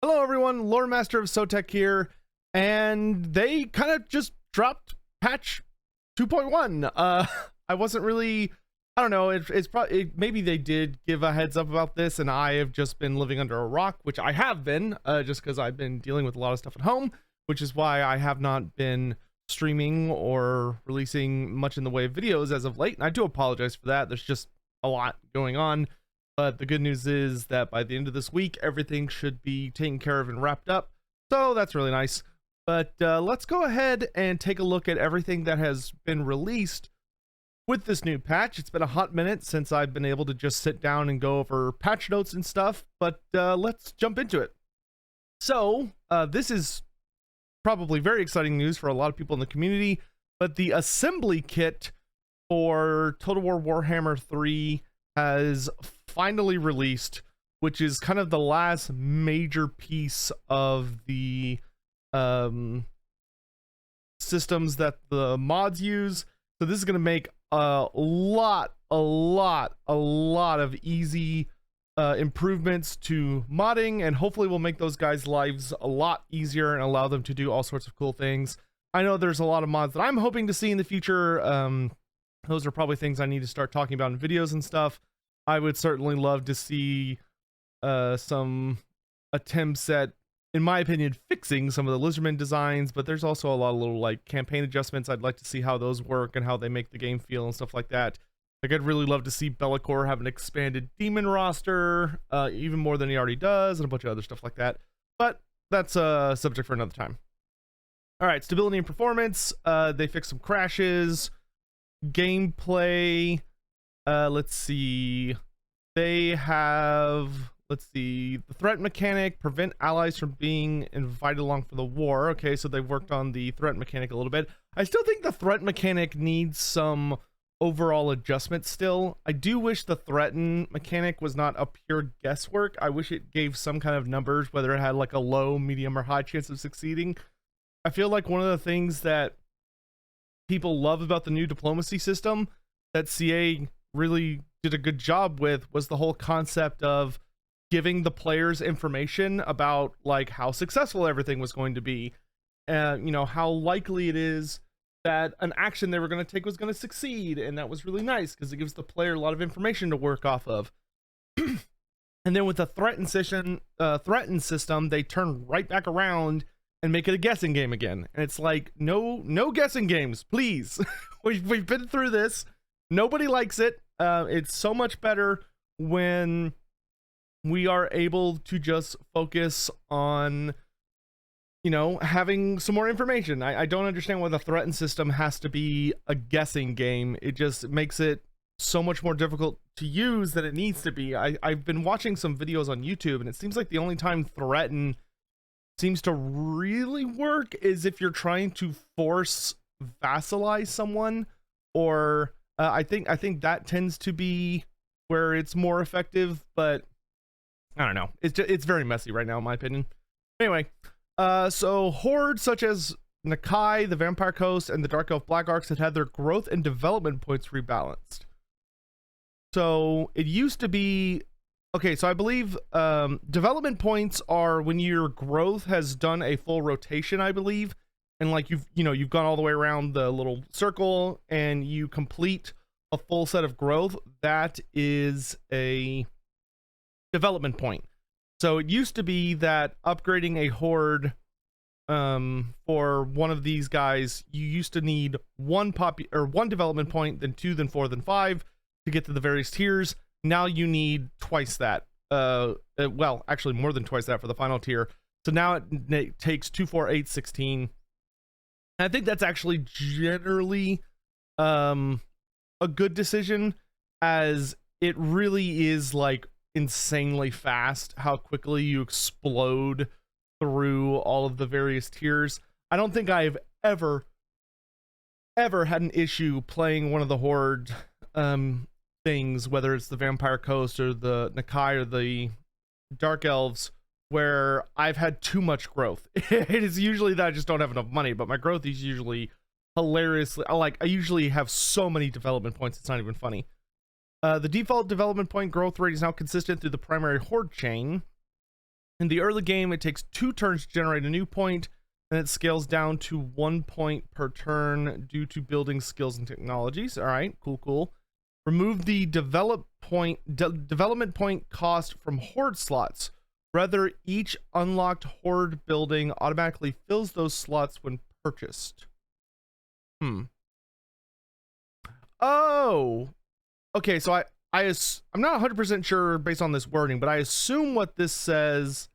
Hello everyone, Lore Master of Sotek here, and they kind of just dropped patch 2.1. I wasn't really, I don't know, it's probably, maybe they did give a heads up about this, and I have just been living under a rock, which I have been, just because I've been dealing with a lot of stuff at home, which is why I have not been streaming or releasing much in the way of videos as of late, and I do apologize for that. There's just a lot going on. But the good news is that by the end of this week, everything should be taken care of and wrapped up. So that's really nice. But let's go ahead and take a look at everything that has been released with this new patch. It's been a hot minute since I've been able to just sit down and go over patch notes and stuff. But let's jump into it. So this is probably very exciting news for a lot of people in the community. But the assembly kit for Total War Warhammer 3 has finally released, which is kind of the last major piece of the systems that the mods use. So this is going to make a lot of easy improvements to modding, and hopefully we'll make those guys' lives a lot easier and allow them to do all sorts of cool things. I know there's a lot of mods that I'm hoping to see in the future. Those are probably things I need to start talking about in videos and stuff. I would certainly love to see some attempts at, in my opinion, fixing some of the Lizardman designs, but there's also a lot of little like campaign adjustments. I'd like to see how those work and how they make the game feel and stuff like that. Like, I'd really love to see Be'lakor have an expanded demon roster, even more than he already does, and a bunch of other stuff like that. But that's a subject for another time. All right, stability and performance. They fixed some crashes. Gameplay. Let's see. They have, let's see, the threat mechanic, prevent allies from being invited along for the war. Okay, so they've worked on the threat mechanic a little bit. I still think the threat mechanic needs some overall adjustment still. I do wish the threaten mechanic was not a pure guesswork. I wish it gave some kind of numbers, whether it had like a low, medium, or high chance of succeeding. I feel like one of the things that people love about the new diplomacy system that CA really did a good job with was the whole concept of giving the players information about like how successful everything was going to be, and you know, how likely it is that an action they were going to take was going to succeed. And that was really nice because it gives the player a lot of information to work off of. And then with the threatened system, they turn right back around and make it a guessing game again. And it's like, no guessing games, please. We've been through this. Nobody likes it. It's so much better when we are able to just focus on, you know, having some more information. I don't understand why the threatened system has to be a guessing game. It just makes it so much more difficult to use than it needs to be. I've been watching some videos on YouTube, and it seems like the only time threaten seems to really work is if you're trying to force vassalize someone, or I think that tends to be where it's more effective, but I don't know. It's very messy right now, in my opinion. Anyway, so hordes such as Nakai, the Vampire Coast, and the Dark Elf Black Arcs had their growth and development points rebalanced. So it used to be, okay, so I believe development points are when your growth has done a full rotation, I believe. And like you've gone all the way around the little circle and you complete a full set of growth, that is a development point. So it used to be that upgrading a horde for one of these guys, you used to need one development point, then 2, then 4, then 5 to get to the various tiers. Now you need twice that. Well, actually more than twice that for the final tier. So now it takes 2, 4, 8, 16. I think that's actually generally a good decision, as it really is like insanely fast how quickly you explode through all of the various tiers. I don't think I've ever had an issue playing one of the horde things, whether it's the Vampire Coast or the Nakai or the Dark Elves, where I've had too much growth. It is usually that I just don't have enough money, but my growth is usually hilariously, I usually have so many development points, it's not even funny. The default development point growth rate is now consistent through the primary horde chain, In the early game, it takes 2 turns to generate a new point, and it scales down to 1 point per turn due to building skills and technologies. All right, cool. Remove the development point cost from horde slots. Rather, each unlocked horde building automatically fills those slots when purchased. Oh, okay. So I'm not 100% sure based on this wording, but I assume what this says.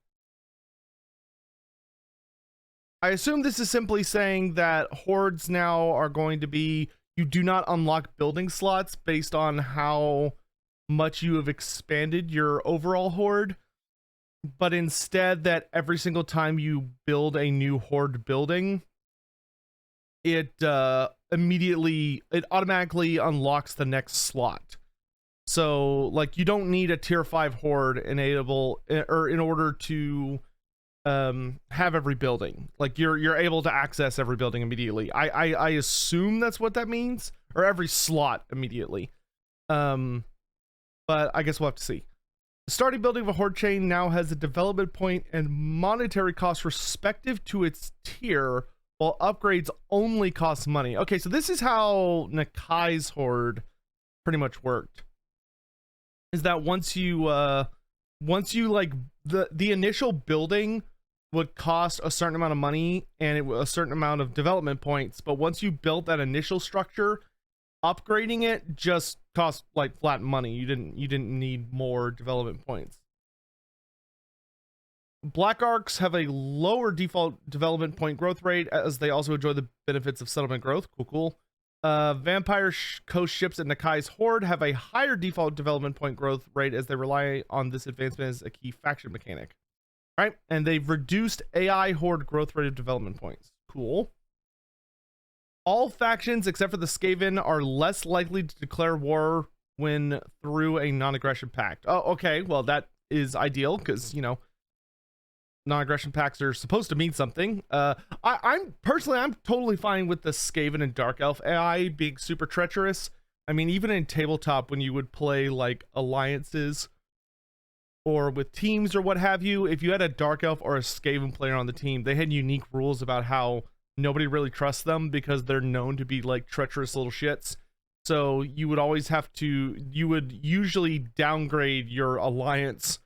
I assume this is simply saying that hordes now are going to be, you do not unlock building slots based on how much you have expanded your overall horde, but instead that every single time you build a new horde building, it automatically unlocks the next slot. So like you don't need a tier 5 horde in order to have every building. Like you're able to access every building immediately. I assume that's what that means, or every slot immediately. But I guess we'll have to see. The starting building of a horde chain now has a development point and monetary cost respective to its tier, while upgrades only cost money. Okay, so this is how Nakai's horde pretty much worked. Is that once you like the initial building would cost a certain amount of money and a certain amount of development points, but once you built that initial structure, upgrading it just cost like flat money. You didn't need more development points. Black Arcs have a lower default development point growth rate, as they also enjoy the benefits of settlement growth. Cool. Vampire Coast ships and Nakai's horde have a higher default development point growth rate, as they rely on this advancement as a key faction mechanic. All right, and they've reduced AI horde growth rate of development points. Cool. All factions except for the Skaven are less likely to declare war when through a non-aggression pact. Oh, okay. Well, that is ideal because, you know, non-aggression pacts are supposed to mean something. I'm totally fine with the Skaven and Dark Elf AI being super treacherous. I mean, even in tabletop, when you would play like alliances or with teams or what have you, if you had a Dark Elf or a Skaven player on the team, they had unique rules about how nobody really trusts them because they're known to be like treacherous little shits. So you would always you would usually downgrade your alliance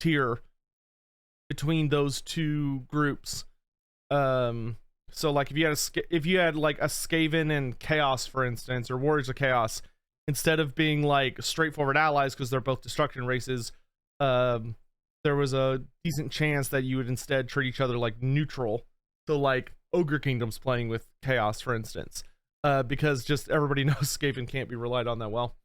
tier between those two groups. So like if you had like a Skaven and Chaos, for instance, or Warriors of Chaos, instead of being like straightforward allies because they're both destruction races, there was a decent chance that you would instead treat each other like neutral. So like Ogre Kingdom's playing with Chaos, for instance, because just everybody knows Skaven can't be relied on that well.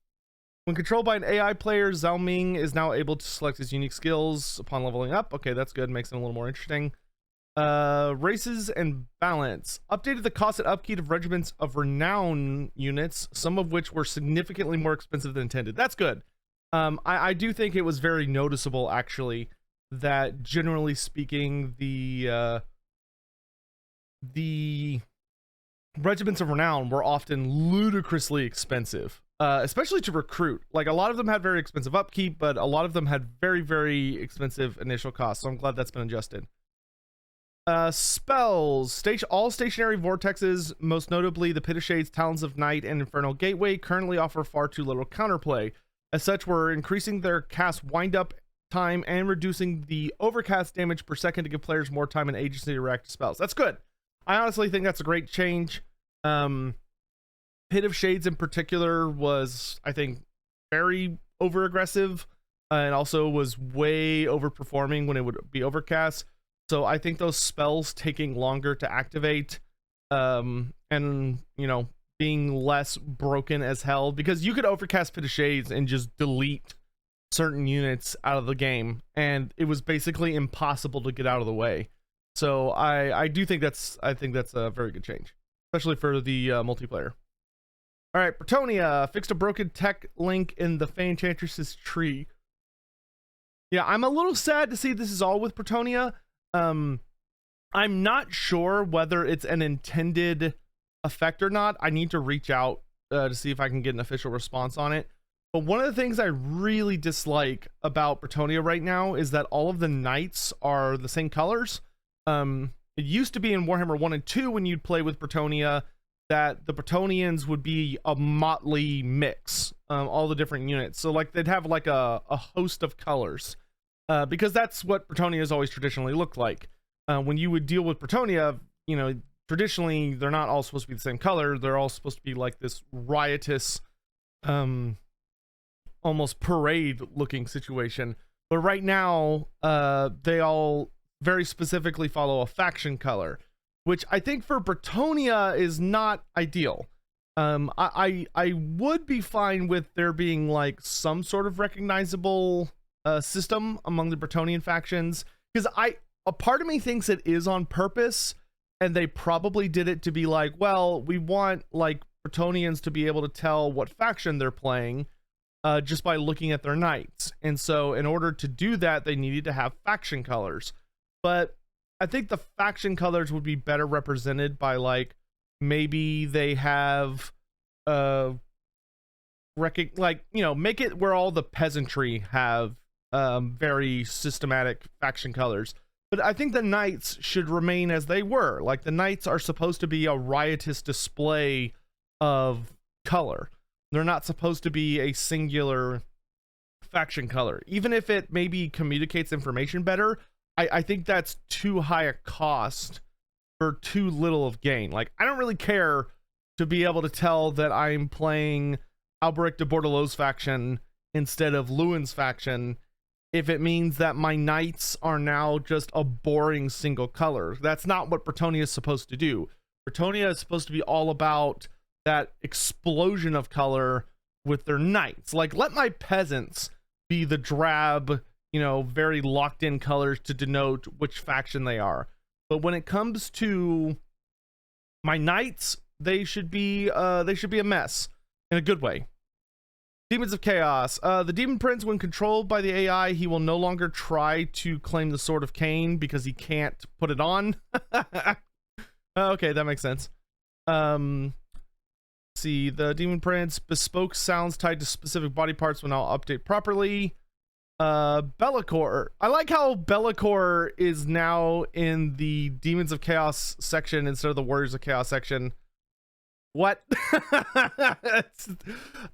When controlled by an AI player, Zhao Ming is now able to select his unique skills upon leveling up. Okay, that's good. Makes it a little more interesting. Races and balance. Updated the cost and upkeep of regiments of renown units, some of which were significantly more expensive than intended. That's good. I do think it was very noticeable, actually, that generally speaking, the regiments of renown were often ludicrously expensive. Especially to recruit. Like a lot of them had very expensive upkeep, but a lot of them had very, very expensive initial costs. So I'm glad that's been adjusted. Spells. All stationary vortexes, most notably the Pit of Shades, Talons of Night, and Infernal Gateway, currently offer far too little counterplay. As such, we're increasing their cast wind-up time and reducing the overcast damage per second to give players more time and agency to react to spells. That's good. I honestly think that's a great change. Pit of Shades in particular was, I think, very over aggressive, and also was way overperforming when it would be overcast. So I think those spells taking longer to activate, and you know, being less broken as hell, because you could overcast Pit of Shades and just delete certain units out of the game, and it was basically impossible to get out of the way. So I think that's a very good change, especially for the multiplayer. All right, Bretonia fixed a broken tech link in the Fey Enchantress's tree. Yeah, I'm a little sad to see this is all with Bretonia. I'm not sure whether it's an intended effect or not. I need to reach out to see if I can get an official response on it. But one of the things I really dislike about Bretonnia right now is that all of the knights are the same colors. It used to be in Warhammer 1 and 2 when you'd play with Bretonnia that the Bretonians would be a motley mix, all the different units. So like they'd have like a host of colors, because that's what Bretonnia has always traditionally looked like. When you would deal with Bretonnia, you know, traditionally they're not all supposed to be the same color. They're all supposed to be like this riotous, almost parade looking situation. But right now, they all very specifically follow a faction color, which I think for Bretonnia is not ideal. I would be fine with there being like some sort of recognizable system among the Bretonian factions, because a part of me thinks it is on purpose, and they probably did it to be like, well, we want like Bretonians to be able to tell what faction they're playing just by looking at their knights. And so in order to do that, they needed to have faction colors. But I think the faction colors would be better represented by like maybe they have like, you know, make it where all the peasantry have very systematic faction colors. But I think the knights should remain as they were. Like the knights are supposed to be a riotous display of color. They're not supposed to be a singular faction color. Even if it maybe communicates information better, I think that's too high a cost for too little of gain. Like, I don't really care to be able to tell that I'm playing Alberic de Bordelot's faction instead of Lewin's faction if it means that my knights are now just a boring single color. That's not what Bretonnia is supposed to do. Bretonnia is supposed to be all about that explosion of color with their knights. Like, let my peasants be the drab, you know, very locked in colors to denote which faction they are. But when it comes to my knights, they should be a mess in a good way. Demons of Chaos. The Demon Prince, when controlled by the AI, he will no longer try to claim the Sword of Cain because he can't put it on. Okay, that makes sense. See, the Demon Prince, bespoke sounds tied to specific body parts will now update properly. Be'lakor. I like how Be'lakor is now in the Demons of Chaos section instead of the Warriors of Chaos section. What?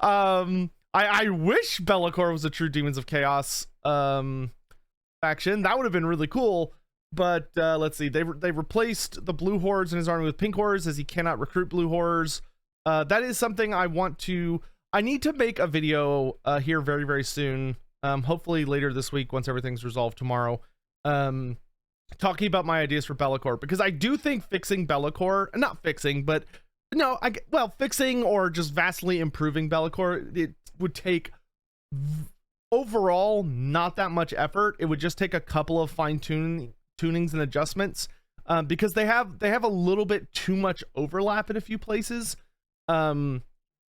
I wish Be'lakor was a true Demons of Chaos faction. That would have been really cool. But let's see. They replaced the blue hordes in his army with pink hordes, as he cannot recruit blue hordes. That is something I need to make a video here very, very soon. Hopefully later this week, once everything's resolved tomorrow, talking about my ideas for Be'lakor, because I do think fixing Be'lakor, not fixing, but no, fixing or just vastly improving Be'lakor, it would take overall not that much effort. It would just take a couple of tunings and adjustments, because they have a little bit too much overlap in a few places.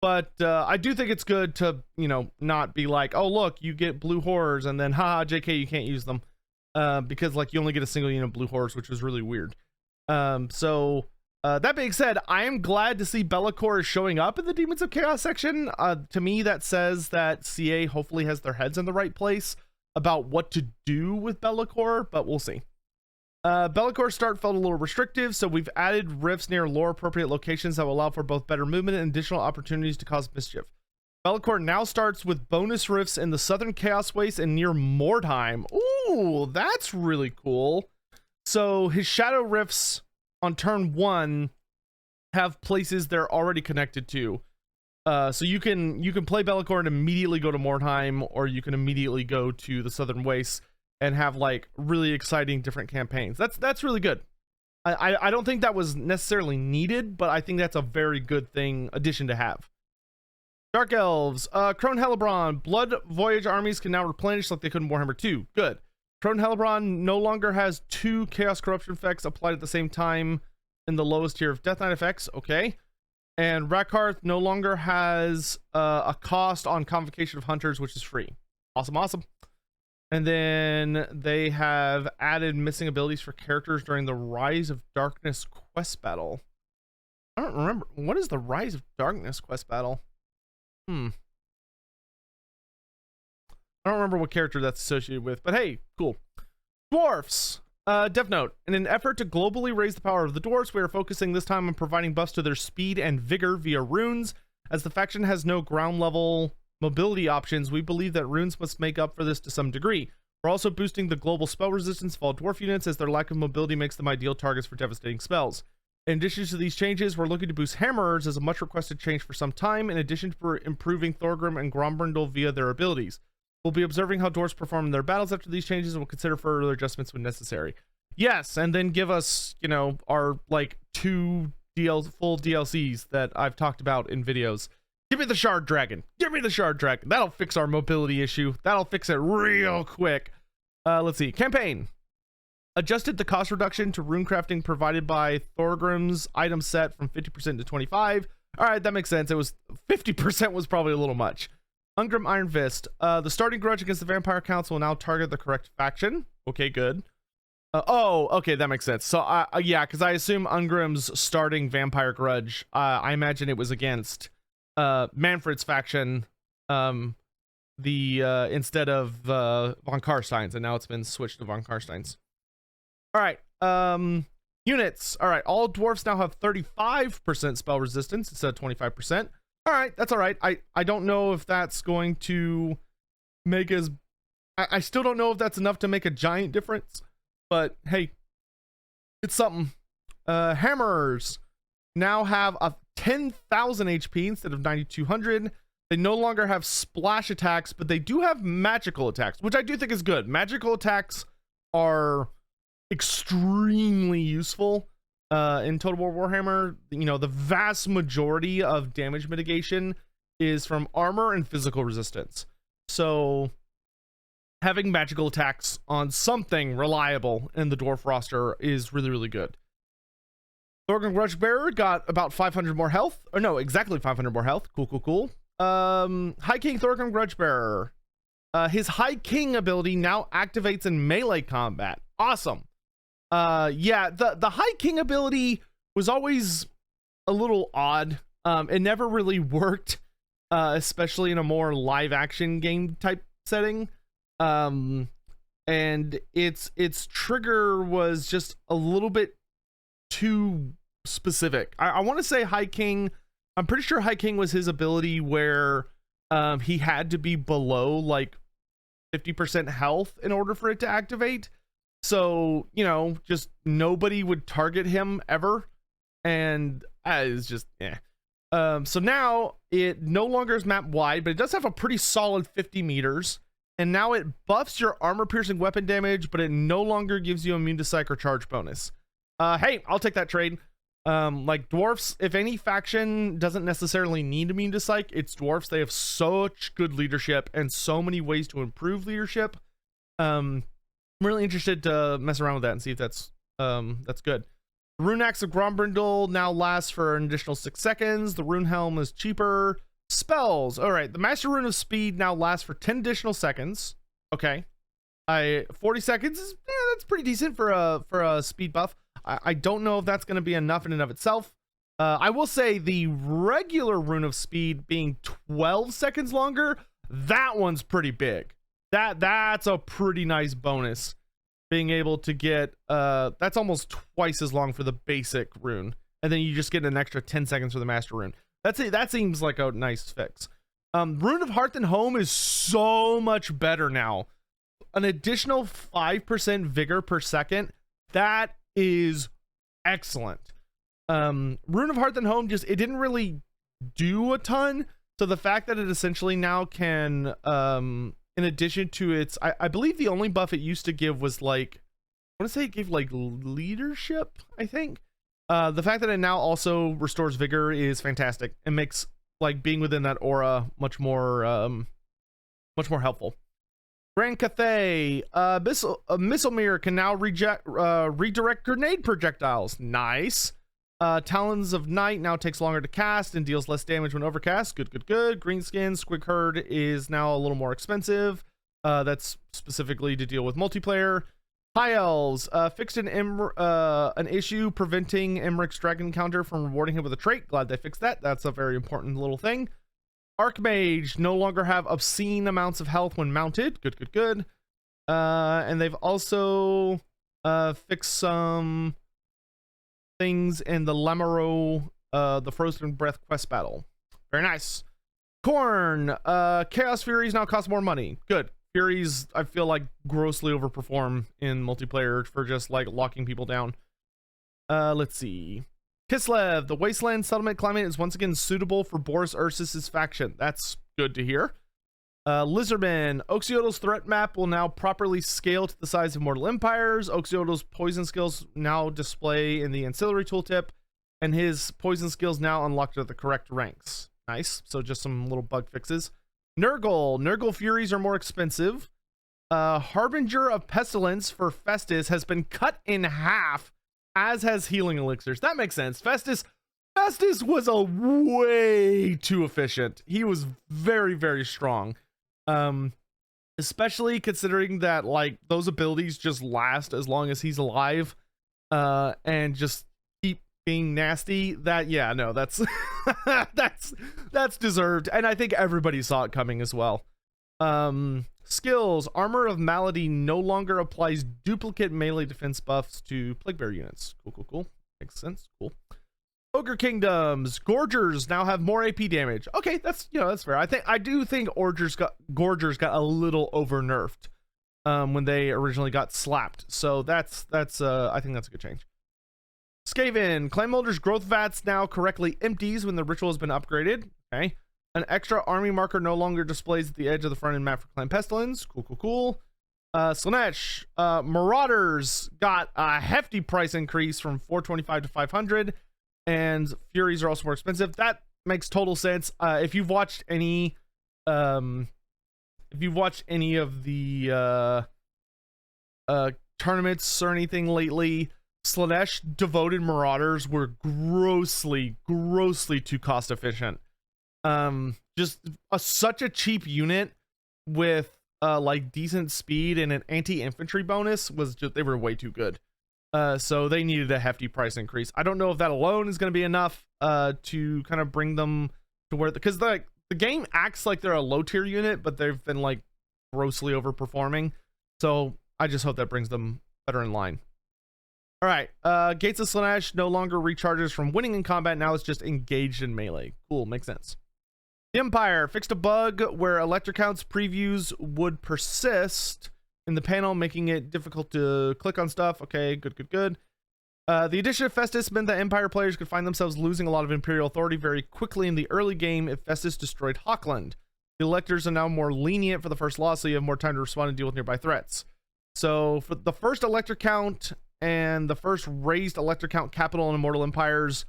But I do think it's good to, you know, not be like, oh look, you get blue horrors and then haha, JK, you can't use them, because like you only get a single unit of blue horrors, which was really weird. That being said, I am glad to see Be'lakor is showing up in the Demons of Chaos section. To me, that says that CA hopefully has their heads in the right place about what to do with Be'lakor, but we'll see. Be'lakor's start felt a little restrictive, so we've added rifts near lore appropriate locations that will allow for both better movement and additional opportunities to cause mischief. Be'lakor now starts with bonus rifts in the southern Chaos Waste and near Mordheim. Ooh, that's really cool. So his shadow rifts on turn 1 have places they're already connected to. So you can play Be'lakor and immediately go to Mordheim, or you can immediately go to the Southern Wastes and have like really exciting different campaigns. That's really good. I don't think that was necessarily needed, but I think that's a very good addition to have. Dark Elves. Crone Hellebron. Blood Voyage armies can now replenish like they could in Warhammer 2. Good. Crone Hellebron no longer has 2 Chaos Corruption effects applied at the same time in the lowest tier of Death Knight effects. Okay. And Rakarth no longer has a cost on Convocation of Hunters, which is free. Awesome. And then they have added missing abilities for characters during the Rise of Darkness quest battle. I don't remember. What is the Rise of Darkness quest battle? I don't remember what character that's associated with, but hey, cool. Dwarfs. Dev note. In an effort to globally raise the power of the dwarves, we are focusing this time on providing buffs to their speed and vigor via runes. As the faction has no ground level mobility options, we believe that runes must make up for this to some degree. We're also boosting the global spell resistance of all dwarf units, as their lack of mobility makes them ideal targets for devastating spells. In addition to these changes, we're looking to boost hammerers as a much requested change for some time, in addition to improving Thorgan and Grombrindle via their abilities. We'll be observing how dwarves perform in their battles after these changes, and we'll consider further adjustments when necessary. Yes, and then give us, you know, our like 2 full DLCs that I've talked about in videos. Give me the Shard Dragon. Give me the Shard Dragon. That'll fix our mobility issue. That'll fix it real quick. Let's see. Campaign. Adjusted the cost reduction to rune crafting provided by Thorgrim's item set from 50% to 25. All right, that makes sense. It was 50% was probably a little much. Ungrim Iron Fist. The starting grudge against the Vampire Council will now target the correct faction. Okay, good. Okay, that makes sense. So, yeah, because I assume Ungrim's starting Vampire Grudge, I imagine it was against Manfred's faction, instead of von Karstein's, and now it's been switched to von Karstein's. All right, units. All right, all dwarfs now have 35% spell resistance instead of 25%. All right, that's all right. I don't know if that's going to make as... I still don't know if that's enough to make a giant difference, but hey, it's something. Hammerers now have a 10,000 HP instead of 9,200. They no longer have splash attacks, but they do have magical attacks, which I do think is good. Magical attacks are extremely useful in Total War Warhammer. You know, the vast majority of damage mitigation is from armor and physical resistance. So having magical attacks on something reliable in the dwarf roster is really, really good. Thorgan Grudgebearer got about 500 more health. Or no, exactly 500 more health. Cool. High King Thorgan Grudgebearer. His High King ability now activates in melee combat. Awesome. Yeah, the High King ability was always a little odd. It never really worked, especially in a more live action game type setting. And its trigger was just a little bit too specific. I want to say High King, I'm pretty sure High King was his ability where he had to be below like 50% health in order for it to activate. So, you know, just nobody would target him ever. And it's just, so now it no longer is map wide, but it does have a pretty solid 50 meters. And now it buffs your armor piercing weapon damage, but it no longer gives you immune to psych or charge bonus. Hey, I'll take that trade. Like dwarfs, if any faction doesn't necessarily need immune to psych, it's dwarfs. They have such good leadership and so many ways to improve leadership. I'm really interested to mess around with that and see if that's good. The Rune Axe of Grombrindle now lasts for an additional 6 seconds. The Rune Helm is cheaper. Spells. All right, the Master Rune of Speed now lasts for 10 additional seconds. Okay, 40 seconds is that's pretty decent for a speed buff. I don't know if that's going to be enough in and of itself. I will say the regular Rune of Speed being 12 seconds longer, that one's pretty big. That's a pretty nice bonus. Being able to get that's almost twice as long for the basic rune, and then you just get an extra 10 seconds for the Master Rune. That's it. That seems like a nice fix. Rune of Hearth and Home is so much better now. An additional 5% vigor per second. That is excellent. Rune of Hearth and Home it didn't really do a ton. So the fact that it essentially now can, in addition to its, I believe the only buff it used to give was like, I want to say it gave like leadership, I think. The fact that it now also restores vigor is fantastic and makes like being within that aura much more helpful. Grand Cathay, Missile Mirror can now redirect grenade projectiles. Nice. Talons of Night now takes longer to cast and deals less damage when overcast. Good. Greenskin Squig Herd is now a little more expensive. That's specifically to deal with multiplayer. High Elves fixed an issue preventing Emmeric's dragon encounter from rewarding him with a trait. Glad they fixed that. That's a very important little thing. Archmage no longer have obscene amounts of health when mounted. Good, good, good. And they've also fixed some things in the Lemuro, the Frozen Breath quest battle. Very nice. Corn, Chaos Furies now cost more money. Good. Furies, I feel like, grossly overperform in multiplayer for just like locking people down. Let's see. Kislev, the Wasteland settlement climate is once again suitable for Boris Ursus's faction. That's good to hear. Lizardman, Oxyodal's threat map will now properly scale to the size of Mortal Empires. Oxyodal's poison skills now display in the ancillary tooltip, and his poison skills now unlocked at the correct ranks. Nice. So just some little bug fixes. Nurgle Furies are more expensive. Harbinger of Pestilence for Festus has been cut in half, as has healing elixirs. That makes sense. Festus was a way too efficient. He was very, very strong. Especially considering that like those abilities just last as long as he's alive, and just keep being nasty. That, yeah, no, that's that's deserved, and I think everybody saw it coming as well. Skills, Armor of Malady no longer applies duplicate melee defense buffs to Plague Bear units. Cool. Makes sense. Cool. Ogre Kingdoms, Gorgers now have more AP damage. Okay, that's, you know, that's fair. I do think Gorgers got a little over nerfed when they originally got slapped. So that's I think that's a good change. Skaven, Clan Molder's growth vats now correctly empties when the ritual has been upgraded. Okay. An extra army marker no longer displays at the edge of the front end map for Clan Pestilence. Cool. Slanesh, Marauders got a hefty price increase from 425 to 500, and Furies are also more expensive. That makes total sense. If you've watched any of the tournaments or anything lately, Slanesh devoted Marauders were grossly too cost efficient. Just such a cheap unit with like decent speed and an anti-infantry bonus was just, they were way too good. So they needed a hefty price increase. I don't know if that alone is going to be enough to kind of bring them to where, because the game acts like they're a low tier unit, but they've been like grossly overperforming. So I just hope that brings them better in line. All right, Gates of Slanesh no longer recharges from winning in combat. Now it's just engaged in melee. Cool, makes sense. The Empire fixed a bug where Electrocounts previews would persist in the panel, making it difficult to click on stuff. Okay, good. The addition of Festus meant that Empire players could find themselves losing a lot of Imperial authority very quickly in the early game if Festus destroyed Hochland. The electors are now more lenient for the first loss, so you have more time to respond and deal with nearby threats. So for the first Elector count and the first raised Elector count capital in Immortal Empires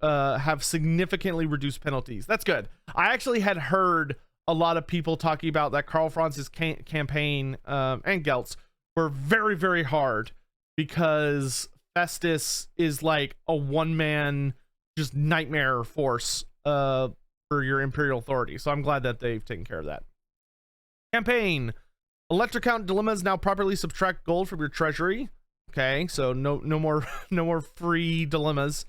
have significantly reduced penalties. That's good. I actually had heard a lot of people talking about that Karl Franz's campaign and Gelt's were very hard because Festus is like a one-man just nightmare force for your Imperial authority. So I'm glad that they've taken care of that. Campaign. Elector count dilemmas now properly subtract gold from your treasury. Okay, so no more free dilemmas.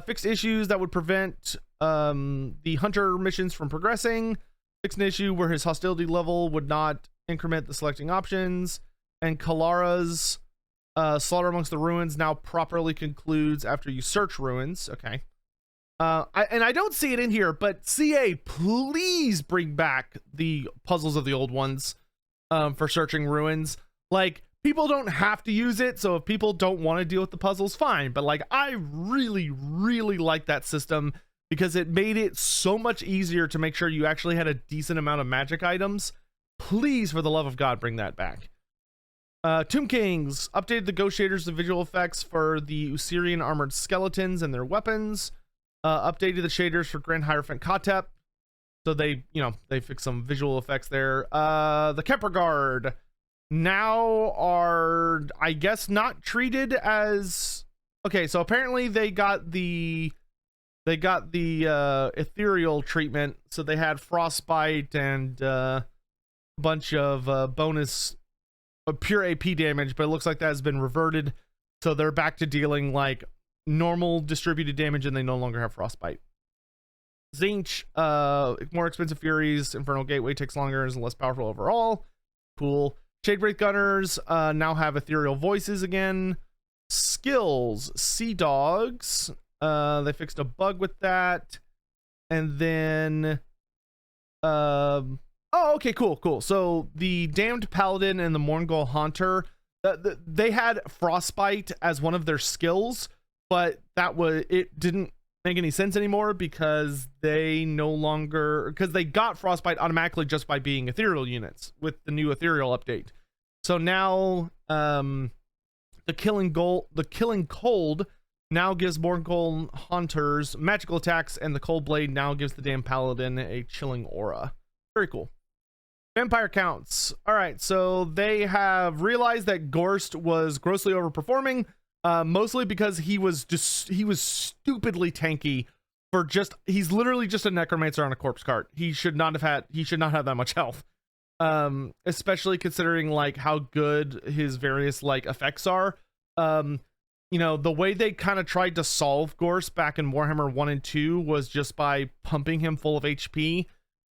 Fixed issues that would prevent the hunter missions from progressing. Fixed an issue where his hostility level would not increment the selecting options. And Kalara's Slaughter Amongst the Ruins now properly concludes after you search ruins. Okay. I don't see it in here, but CA, please bring back the puzzles of the old ones for searching ruins. Like, people don't have to use it, so if people don't want to deal with the puzzles, fine. But like, I really like that system because it made it so much easier to make sure you actually had a decent amount of magic items. Please, for the love of God, bring that back. Tombkings updated the Ghost shaders and visual effects for the Usirian armored skeletons and their weapons. Updated the shaders for Grand Hierophant Kotep. So they fixed some visual effects there. The Kemper Guard now are, I guess, not treated as okay. So apparently they got the ethereal treatment. So they had frostbite and a bunch of bonus pure AP damage, but it looks like that has been reverted. So they're back to dealing like normal distributed damage, and they no longer have frostbite. Zinch, more expensive Furies. Infernal Gateway takes longer and is less powerful overall. Cool. Shadewraith Gunners now have ethereal voices again. Skills, Sea Dogs. They fixed a bug with that. And then oh, okay, cool. So the Damned Paladin and the Mourngul Haunter, they had Frostbite as one of their skills, but it didn't make any sense anymore because they got Frostbite automatically just by being ethereal units with the new ethereal update. So now the Killing Cold now gives Mourngul Haunters magical attacks, and the Cold Blade now gives the Damned Paladin a chilling aura. Very cool. Vampire counts. All right, so they have realized that Gorst was grossly overperforming, mostly because he was stupidly tanky for he's literally just a necromancer on a corpse cart. He should not have that much health. Especially considering like how good his various like effects are. You know, the way they kind of tried to solve Gorst back in Warhammer 1 and 2 was just by pumping him full of HP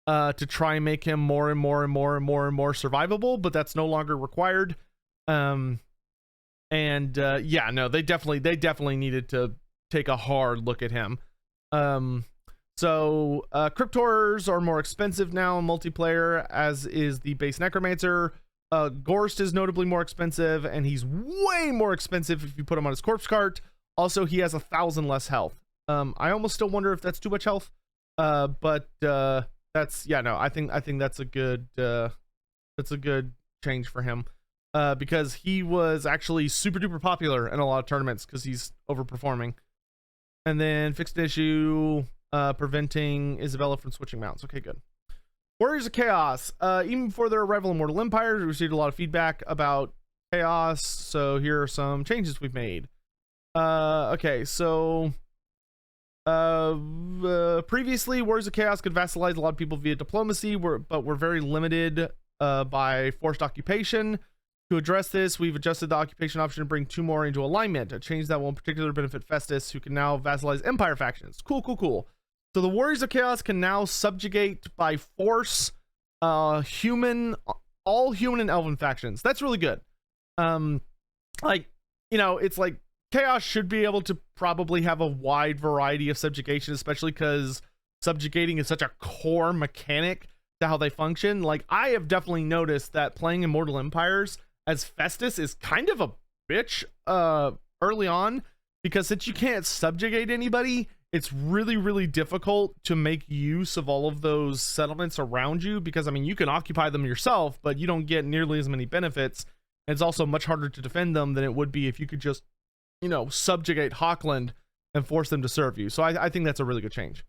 to try and make him more and more survivable, but that's no longer required. Yeah, no, they definitely needed to take a hard look at him. So Crypt Horrors are more expensive now in multiplayer, as is the base Necromancer. Gorst is notably more expensive, and he's way more expensive if you put him on his corpse cart. Also, he has 1,000 less health. I almost still wonder if that's too much health. But that's, yeah, no, I think that's a good change for him. Because he was actually super duper popular in a lot of tournaments because he's overperforming. And then fixed issue, preventing Isabella from switching mounts. Okay, good. Warriors of Chaos. Even before their arrival in Mortal Empire, we received a lot of feedback about Chaos, so here are some changes we've made. Okay, so previously Warriors of Chaos could vassalize a lot of people via diplomacy, but were very limited by forced occupation. To address this, we've adjusted the occupation option to bring 2 more into alignment, a change that will in particular benefit Festus, who can now vassalize Empire factions. Cool. So the Warriors of Chaos can now subjugate by force all human and elven factions. That's really good. Like, you know, it's like Chaos should be able to probably have a wide variety of subjugation, especially because subjugating is such a core mechanic to how they function. Like, I have definitely noticed that playing Immortal Empires as Festus is kind of a bitch early on, because since you can't subjugate anybody, it's really difficult to make use of all of those settlements around you, because I mean, you can occupy them yourself, but you don't get nearly as many benefits. And it's also much harder to defend them than it would be if you could just, you know, subjugate Hawkland and force them to serve you. So I think that's a really good change.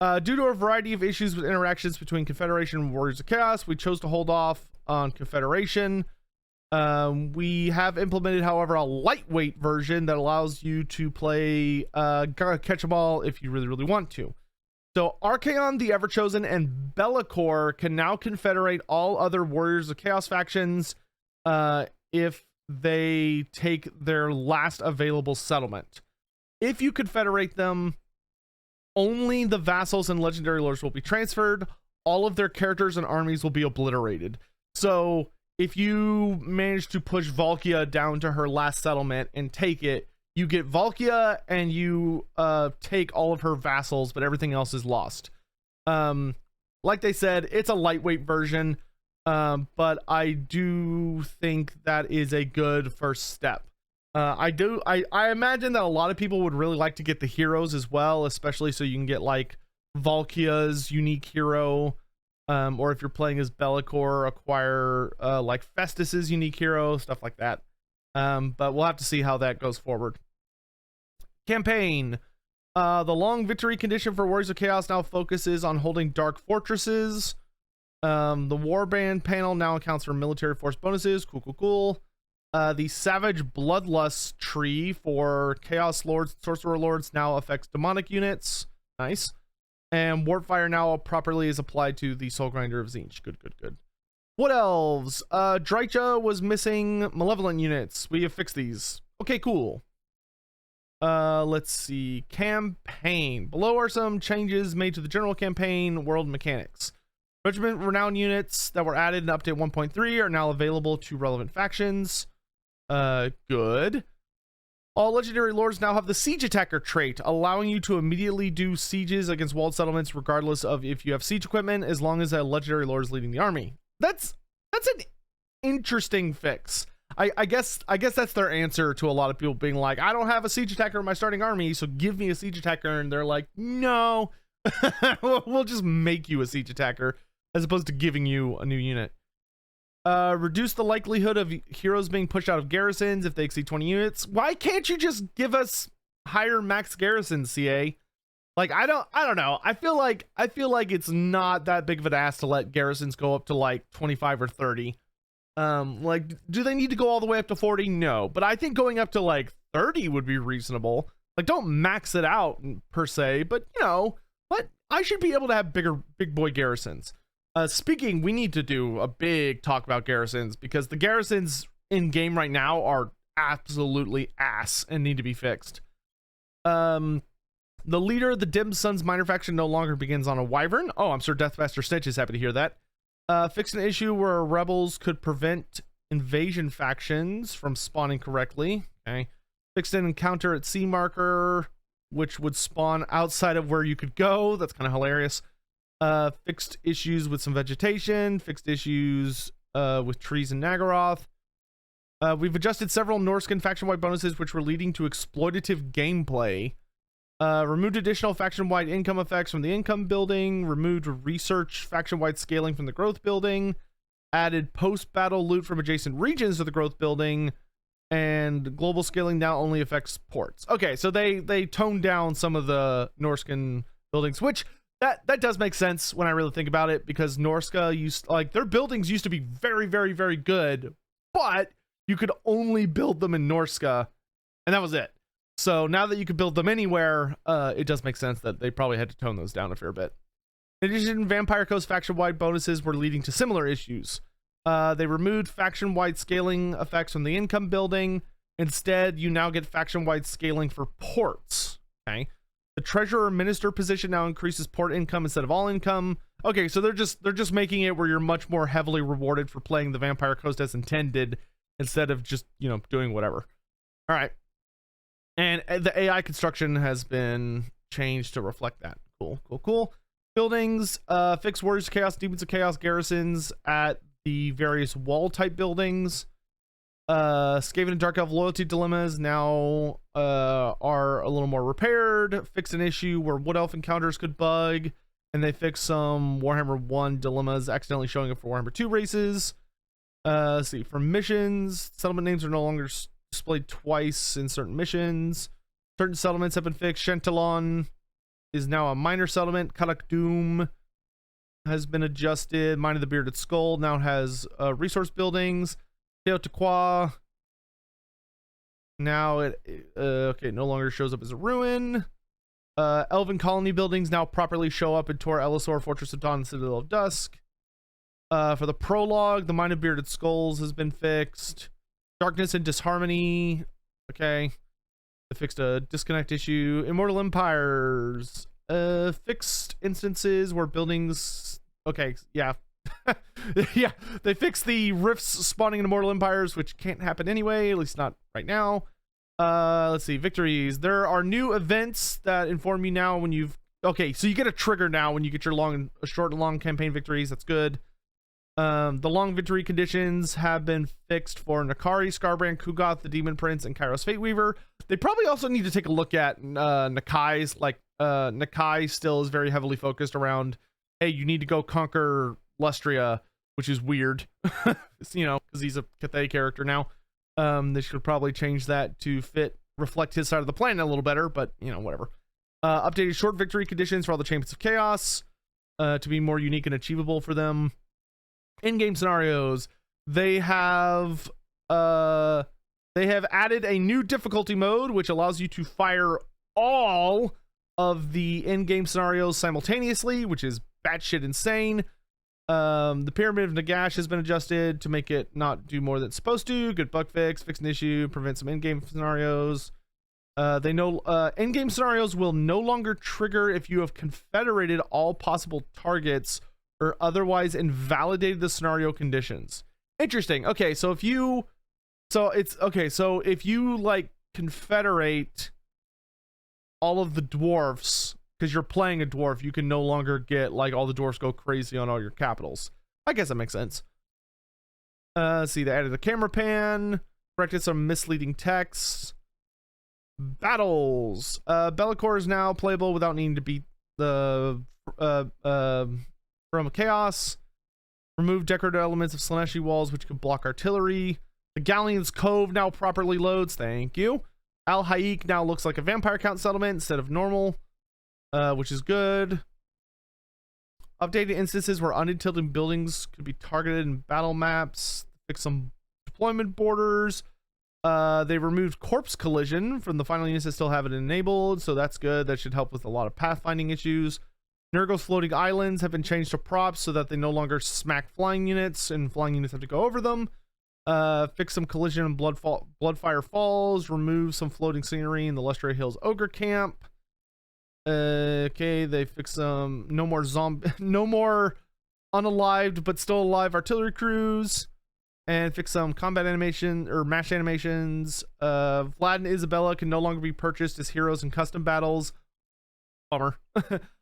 Due to a variety of issues with interactions between Confederation and Warriors of Chaos, we chose to hold off on Confederation. We have implemented, however, a lightweight version that allows you to play catch a ball if you really want to. So Archaon, the Everchosen, and Be'lakor can now confederate all other Warriors of Chaos factions if they take their last available settlement. If you confederate them, only the vassals and legendary lords will be transferred. All of their characters and armies will be obliterated. So if you manage to push Valkia down to her last settlement and take it, you get Valkia and you take all of her vassals, but everything else is lost. Like they said, it's a lightweight version, but I do think that is a good first step. I imagine that a lot of people would really like to get the heroes as well, especially so you can get like Valkia's unique hero. Or if you're playing as Be'lakor, acquire like Festus's unique hero, stuff like that. But we'll have to see how that goes forward. Campaign. The long victory condition for Warriors of Chaos now focuses on holding dark fortresses. The Warband panel now accounts for military force bonuses. Cool. The Savage Bloodlust tree for Chaos Lords, Sorcerer Lords now affects demonic units. Nice. And Warpfire now properly is applied to the Soul Grinder of Tzeentch. Good. Wood Elves. Drycha was missing malevolent units. We have fixed these. Okay, cool. Let's see. Campaign. Below are some changes made to the general campaign world mechanics. Regiment renown units that were added in update 1.3 are now available to relevant factions. Good. All legendary lords now have the siege attacker trait, allowing you to immediately do sieges against walled settlements regardless of if you have siege equipment, as long as a legendary lord is leading the army. That's an interesting fix. I guess that's their answer to a lot of people being like, I don't have a siege attacker in my starting army, so give me a siege attacker. And they're like, no, we'll just make you a siege attacker as opposed to giving you a new unit. Reduce the likelihood of heroes being pushed out of garrisons if they exceed 20 units. Why can't you just give us higher max garrisons, CA? Like, I don't know. I feel like it's not that big of an ass to let garrisons go up to like 25 or 30. Like, do they need to go all the way up to 40? No, but I think going up to like 30 would be reasonable. Like, don't max it out per se, but you know what? I should be able to have big boy garrisons. Speaking, we need to do a big talk about garrisons because the garrisons in game right now are absolutely ass and need to be fixed. The leader of the Dim Sun's minor faction no longer begins on a wyvern. Oh, I'm sure Deathmaster Stitch is happy to hear that. Fixed an issue where rebels could prevent invasion factions from spawning correctly. Okay. Fixed an encounter at Sea Marker, which would spawn outside of where you could go. That's kind of hilarious. Fixed issues with some vegetation. Fixed issues with trees in Nagaroth. We've adjusted several Norscan faction-wide bonuses, which were leading to exploitative gameplay. Removed additional faction-wide income effects from the income building. Removed research faction-wide scaling from the growth building. Added post-battle loot from adjacent regions to the growth building. And global scaling now only affects ports. Okay, so they toned down some of the Norscan buildings, which that does make sense when I really think about it, because Norska their buildings used to be very, very, very good, but you could only build them in Norska, and that was it. So now that you can build them anywhere, it does make sense that they probably had to tone those down a fair bit. In addition, Vampire Coast faction-wide bonuses were leading to similar issues. They removed faction-wide scaling effects from the income building. Instead, you now get faction-wide scaling for ports. Okay. The treasurer minister position now increases port income instead of all income. Okay, so they're just making it where you're much more heavily rewarded for playing the Vampire Coast as intended, instead of just, you know, doing whatever. All right. And the AI construction has been changed to reflect that. Cool. Buildings, fix Warriors of Chaos, Demons of Chaos garrisons at the various wall type buildings. Skaven and Dark Elf loyalty dilemmas now are a little more repaired. Fix an issue where Wood Elf encounters could bug, and they fix some Warhammer 1 dilemmas accidentally showing up for Warhammer 2 races. Let's see, for missions, settlement names are no longer displayed twice in certain missions. Certain settlements have been fixed. Shentalon is now a minor settlement. Kadak Doom has been adjusted. Mine of the Bearded Skull now has resource buildings. Teotihuacan now it no longer shows up as a ruin. Elven colony buildings now properly show up in Tor Elisor, Fortress of Dawn, and Citadel of Dusk. For the prologue, the Mine of Bearded Skulls has been fixed. Darkness and Disharmony, okay. They fixed a disconnect issue. Immortal Empires, fixed instances where buildings, okay, yeah. Yeah, they fixed the rifts spawning in Immortal Empires, which can't happen anyway, at least not right now. Let's see, victories. There are new events that inform you now when you've, okay, so you get a trigger now when you get your short and long campaign victories. That's good. The long victory conditions have been fixed for Nakari, Scarbrand, Kugoth, the Demon Prince, and Kairos Fateweaver. They probably also need to take a look at Nakai's. Like, Nakai still is very heavily focused around, hey, you need to go conquer Lustria, which is weird, you know, because he's a Cathay character now. They should probably change that to reflect his side of the plan a little better, but, you know, whatever. Updated short victory conditions for all the Champions of Chaos to be more unique and achievable for them. In-game scenarios, they have added a new difficulty mode, which allows you to fire all of the in-game scenarios simultaneously, which is batshit insane. The Pyramid of Nagash has been adjusted to make it not do more than it's supposed to. Good bug fix, fix an issue, prevent some in-game scenarios. They know in-game scenarios will no longer trigger if you have confederated all possible targets or otherwise invalidated the scenario conditions. Interesting. Okay, so if you like confederate all of the dwarfs because you're playing a dwarf, you can no longer get like all the dwarfs go crazy on all your capitals. I guess that makes sense. See, they added a camera pan, corrected some misleading text. Battles. Bellicor is now playable without needing to beat the from chaos. Remove decorative elements of Slaneshi walls, which can block artillery. The Galleon's Cove now properly loads. Thank you. Al Haik now looks like a vampire count settlement instead of normal, which is good. Updated instances where untilted buildings could be targeted in battle maps. Fix some deployment borders. They removed corpse collision from the final units that still have it enabled, so that's good. That should help with a lot of pathfinding issues. Nurgle's floating islands have been changed to props so that they no longer smack flying units, and flying units have to go over them. Fix some collision and Bloodfire Falls. Remove some floating scenery in the Lustray Hills Ogre Camp. Okay, they fix some no more unalived but still alive artillery crews. And fix some combat animation or match animations. Vlad and Isabella can no longer be purchased as heroes in custom battles. Bummer.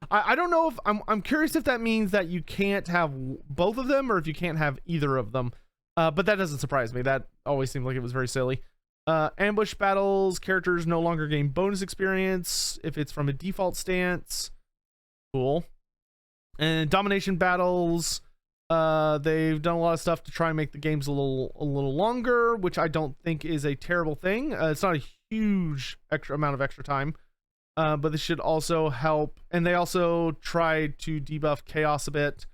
I don't know if I'm curious if that means that you can't have both of them or if you can't have either of them. But that doesn't surprise me. That always seemed like it was very silly. Ambush battles, characters no longer gain bonus experience if it's from a default stance. Cool. And domination battles. They've done a lot of stuff to try and make the games a little longer, which I don't think is a terrible thing. It's not a huge amount of extra time, but this should also help. And they also tried to debuff chaos a bit.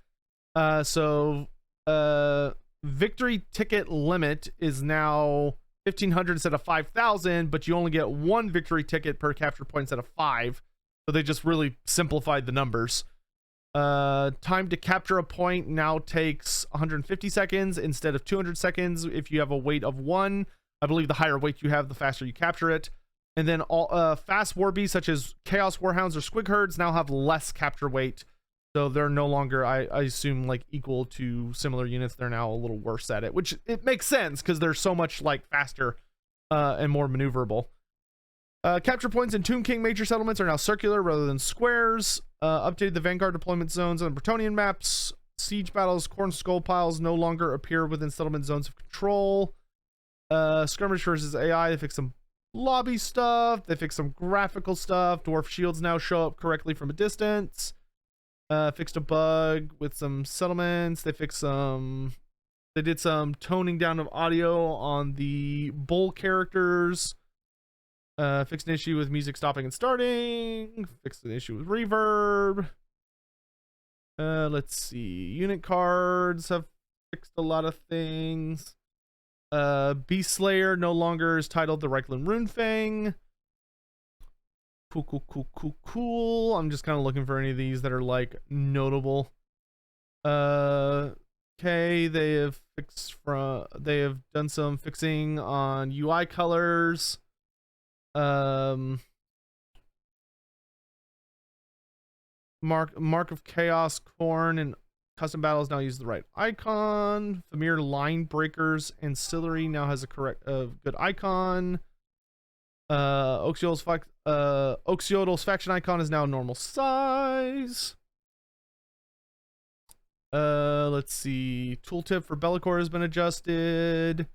So victory ticket limit is now 1,500 instead of 5,000, but you only get one victory ticket per capture point instead of 5. So they just really simplified the numbers. Time to capture a point now takes 150 seconds instead of 200 seconds if you have a weight of 1. I believe the higher weight you have, the faster you capture it. And then all fast war beasts such as Chaos Warhounds or Squig Herds now have less capture weight. So they're no longer, I assume, like equal to similar units. They're now a little worse at it, which it makes sense because they're so much like faster and more maneuverable. Capture points in Tomb King major settlements are now circular rather than squares. Updated the Vanguard deployment zones on the Bretonnian maps. Siege battles, corn skull piles no longer appear within settlement zones of control. Skirmish versus AI, they fixed some lobby stuff. They fixed some graphical stuff. Dwarf shields now show up correctly from a distance. Fixed a bug with some settlements. They fixed some... They did some toning down of audio on the bull characters. Fixed an issue with music stopping and starting. Fixed an issue with reverb. Let's see. Unit cards have fixed a lot of things. Beast Slayer no longer is titled the Reikland Runefang. Cool. I'm just kind of looking for any of these that are like notable. Okay, they have done some fixing on UI colors. Mark of Chaos, Corn, and custom battles now use the right icon. Famir Line Breakers Ancillary now has a good icon. Oxiodal's faction icon is now normal size. Let's see. Tooltip for Bellicor has been adjusted.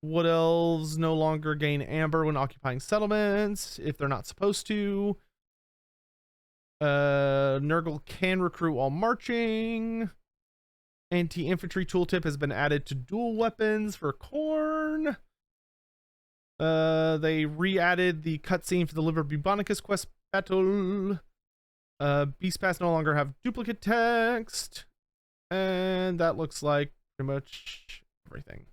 Wood Elves no longer gain amber when occupying settlements if they're not supposed to. Nurgle can recruit while marching. Anti-infantry tooltip has been added to dual weapons for Khorne. They re-added the cutscene for the Liver Bubonicus quest battle. Beast Pass no longer have duplicate text. And that looks like pretty much everything.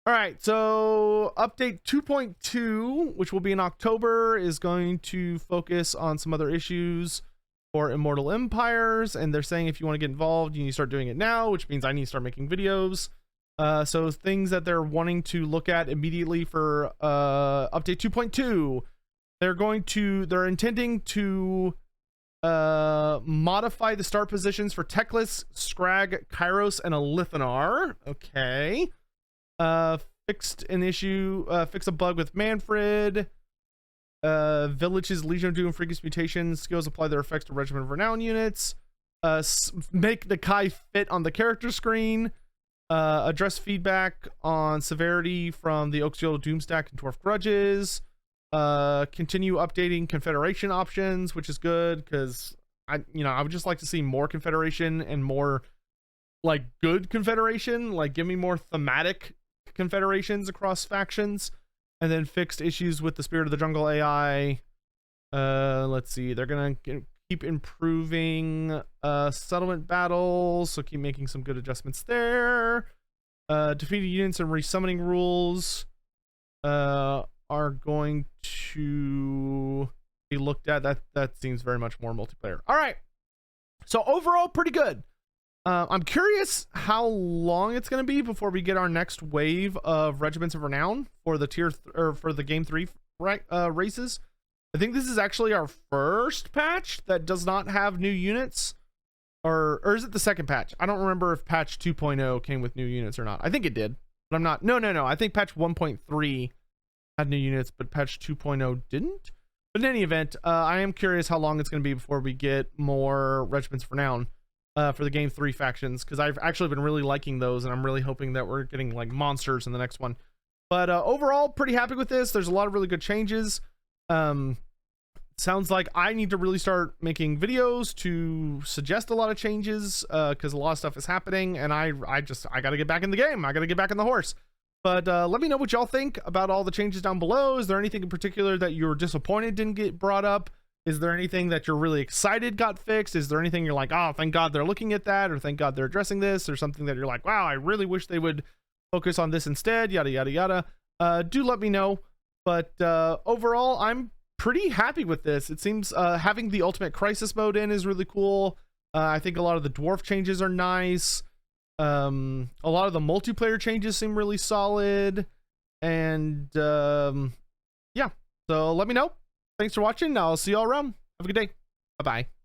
Alright, so update 2.2, which will be in October, is going to focus on some other issues for Immortal Empires, and they're saying if you want to get involved, you need to start doing it now, which means I need to start making videos. So things that they're wanting to look at immediately for update 2.2. they're intending to modify the start positions for Teclis, Scrag, Kairos, and a Lithanar. Okay. Fix a bug with Manfred. Villages, Legion of Doom, and Freakish Mutations. Skills apply their effects to Regiment of Renown units. Make the Kai fit on the character screen. Address feedback on severity from the Oxial Doomstack and Dwarf Grudges. Continue updating Confederation options, which is good because I would just like to see more Confederation and more like good Confederation. Like, give me more thematic confederations across factions. And then fixed issues with the Spirit of the Jungle AI. Let's see, they're gonna keep improving settlement battles, so keep making some good adjustments there. Defeated units and resummoning rules are going to be looked at. That seems very much more multiplayer. All right, so overall pretty good. I'm curious how long it's going to be before we get our next wave of Regiments of Renown for the for the Game 3 races. I think this is actually our first patch that does not have new units, or is it the second patch? I don't remember if patch 2.0 came with new units or not. I think it did, but I'm not. No. I think patch 1.3 had new units, but patch 2.0 didn't. But in any event, I am curious how long it's going to be before we get more Regiments of Renown for the Game 3 factions, because I've actually been really liking those, and I'm really hoping that we're getting like monsters in the next one. But overall, pretty happy with this. There's a lot of really good changes. Sounds like I need to really start making videos to suggest a lot of changes, because a lot of stuff is happening, and I got to get back in the game. I got to get back on the horse. But let me know what y'all think about all the changes down below. Is there anything in particular that you're disappointed didn't get brought up? Is there anything that you're really excited got fixed? Is there anything you're like, oh, thank God they're looking at that, or thank God they're addressing this, or something that you're like, wow, I really wish they would focus on this instead, yada, yada, yada. Do let me know. But overall, I'm pretty happy with this. It seems having the Ultimate Crisis mode in is really cool. I think a lot of the dwarf changes are nice. A lot of the multiplayer changes seem really solid. And yeah, so let me know. Thanks for watching. I'll see y'all around. Have a good day. Bye-bye.